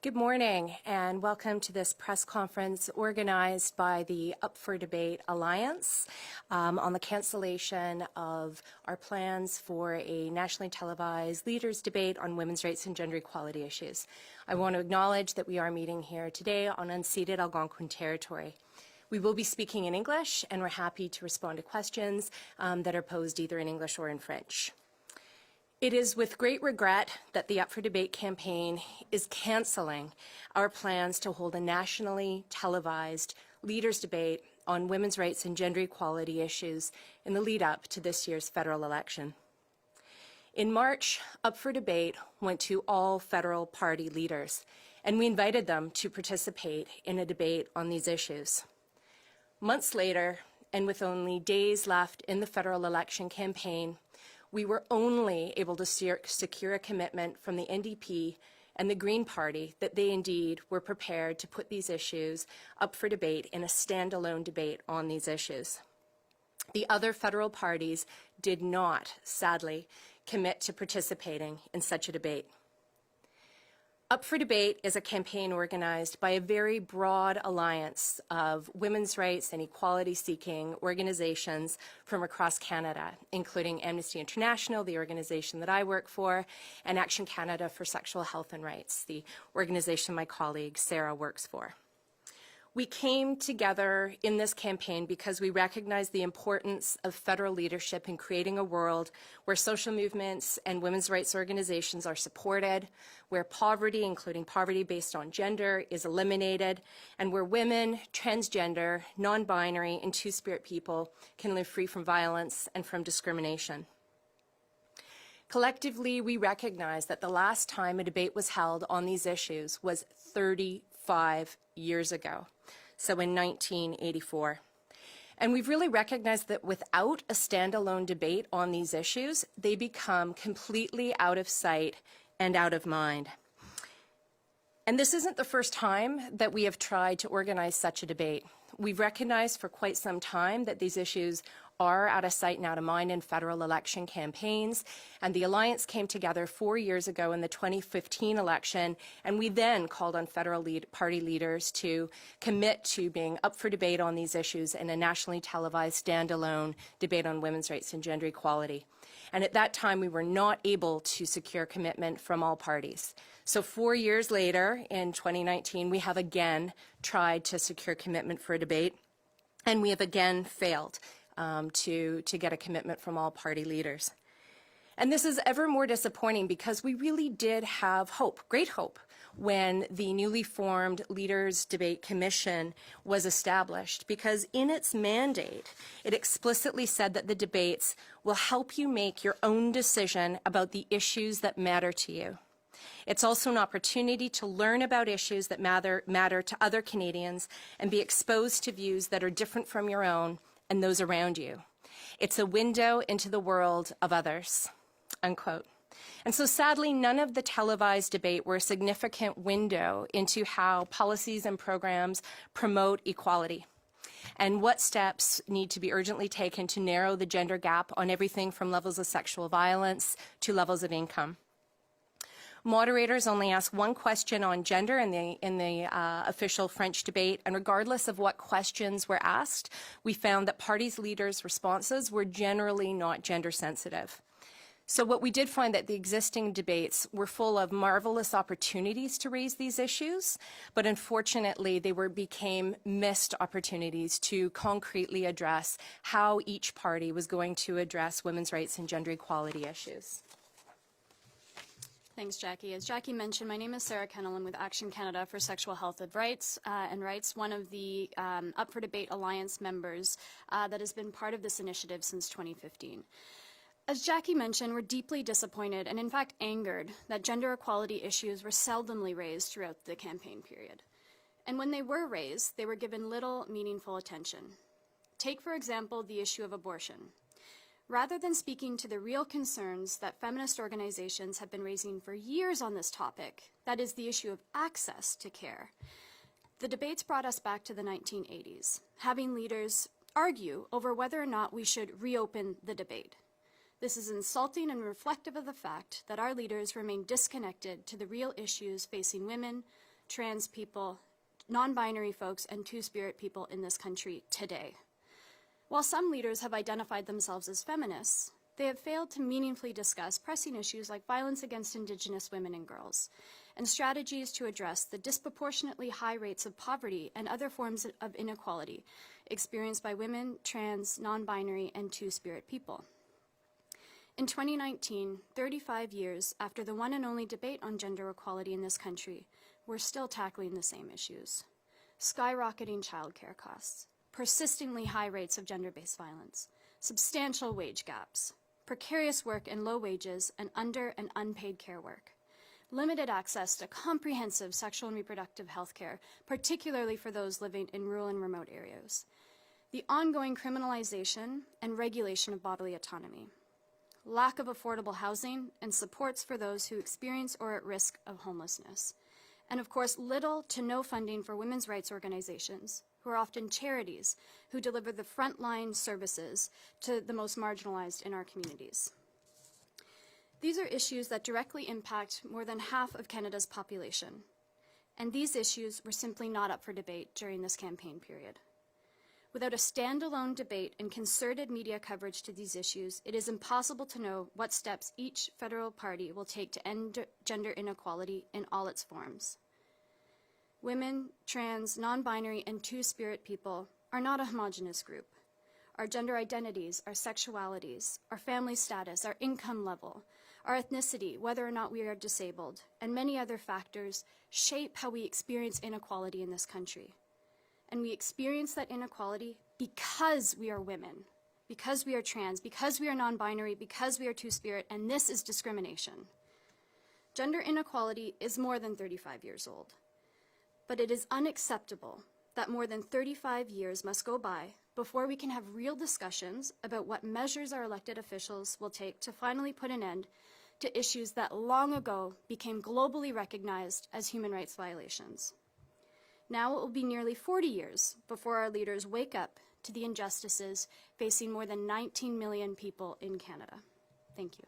Good morning and welcome to this press conference organized by the Up for Debate Alliance on the cancellation of our plans for a nationally televised leaders debate on women's rights and gender equality issues. I want to acknowledge that we are meeting here today on unceded Algonquin territory. We will be speaking in English and we're happy to respond to questions that are posed either in English or in French. It is with great regret that the Up for Debate campaign is cancelling our plans to hold a nationally televised leaders debate on women's rights and gender equality issues in the lead up to this year's federal election. In March, Up for Debate went to all federal party leaders, and we invited them to participate in a debate on these issues. Months later, and with only days left in the federal election campaign, we were only able to secure a commitment from the NDP and the Green Party that they indeed were prepared to put these issues up for debate in a standalone debate on these issues. The other federal parties did not, sadly, commit to participating in such a debate. Up for Debate is a campaign organized by a very broad alliance of women's rights and equality-seeking organizations from across Canada, including Amnesty International, the organization that I work for, and Action Canada for Sexual Health and Rights, the organization my colleague Sarah works for. We came together in this campaign because we recognize the importance of federal leadership in creating a world where social movements and women's rights organizations are supported, where poverty, including poverty based on gender, is eliminated, and where women, transgender, non-binary, and two-spirit people can live free from violence and from discrimination. Collectively, we recognize that the last time a debate was held on these issues was 35 years ago, so in 1984. And we've really recognized that without a standalone debate on these issues, they become completely out of sight and out of mind. And this isn't the first time that we have tried to organize such a debate. We've recognized for quite some time that these issues are out of sight and out of mind in federal election campaigns, and the Alliance came together 4 years ago in the 2015 election, and we then called on federal party leaders to commit to being up for debate on these issues in a nationally televised standalone debate on women's rights and gender equality. And at that time, we were not able to secure commitment from all parties. So 4 years later, in 2019, we have again tried to secure commitment for a debate, and we have again failed to get a commitment from all party leaders. And this is ever more disappointing because we really did have hope, great hope, when the newly formed Leaders Debate Commission was established, because in its mandate, it explicitly said that the debates will help you make your own decision about the issues that matter to you. It's also an opportunity to learn about issues that matter to other Canadians and be exposed to views that are different from your own and those around you. It's a window into the world of others, unquote. And so sadly, none of the televised debate were a significant window into how policies and programs promote equality and what steps need to be urgently taken to narrow the gender gap on everything from levels of sexual violence to levels of income. Moderators only asked one question on gender in the official French debate, and regardless of what questions were asked, we found that parties' leaders' responses were generally not gender sensitive. So what we did find that the existing debates were full of marvelous opportunities to raise these issues, but unfortunately they became missed opportunities to concretely address how each party was going to address women's rights and gender equality issues. Thanks, Jackie. As Jackie mentioned, my name is Sarah Kennellan with Action Canada for Sexual Health and Rights, one of the Up for Debate Alliance members that has been part of this initiative since 2015. As Jackie mentioned, we're deeply disappointed and in fact angered that gender equality issues were seldomly raised throughout the campaign period. And when they were raised, they were given little meaningful attention. Take, for example, the issue of abortion. Rather than speaking to the real concerns that feminist organizations have been raising for years on this topic, that is the issue of access to care, the debates brought us back to the 1980s, having leaders argue over whether or not we should reopen the debate. This is insulting and reflective of the fact that our leaders remain disconnected to the real issues facing women, trans people, non-binary folks, and two-spirit people in this country today. While some leaders have identified themselves as feminists, they have failed to meaningfully discuss pressing issues like violence against Indigenous women and girls, and strategies to address the disproportionately high rates of poverty and other forms of inequality experienced by women, trans, non-binary, and two-spirit people. In 2019, 35 years after the one and only debate on gender equality in this country, we're still tackling the same issues. Skyrocketing childcare costs, persistently high rates of gender-based violence, substantial wage gaps, precarious work and low wages, and under and unpaid care work, limited access to comprehensive sexual and reproductive health care, particularly for those living in rural and remote areas, the ongoing criminalization and regulation of bodily autonomy, lack of affordable housing and supports for those who experience or are at risk of homelessness, and of course, little to no funding for women's rights organizations, who are often charities who deliver the frontline services to the most marginalized in our communities. These are issues that directly impact more than half of Canada's population, and these issues were simply not up for debate during this campaign period. Without a standalone debate and concerted media coverage to these issues, it is impossible to know what steps each federal party will take to end gender inequality in all its forms. Women, trans, non-binary, and two-spirit people are not a homogeneous group. Our gender identities, our sexualities, our family status, our income level, our ethnicity, whether or not we are disabled, and many other factors shape how we experience inequality in this country. And we experience that inequality because we are women, because we are trans, because we are non-binary, because we are two-spirit, and this is discrimination. Gender inequality is more than 35 years old, but it is unacceptable that more than 35 years must go by before we can have real discussions about what measures our elected officials will take to finally put an end to issues that long ago became globally recognized as human rights violations. Now it will be nearly 40 years before our leaders wake up to the injustices facing more than 19 million people in Canada. Thank you.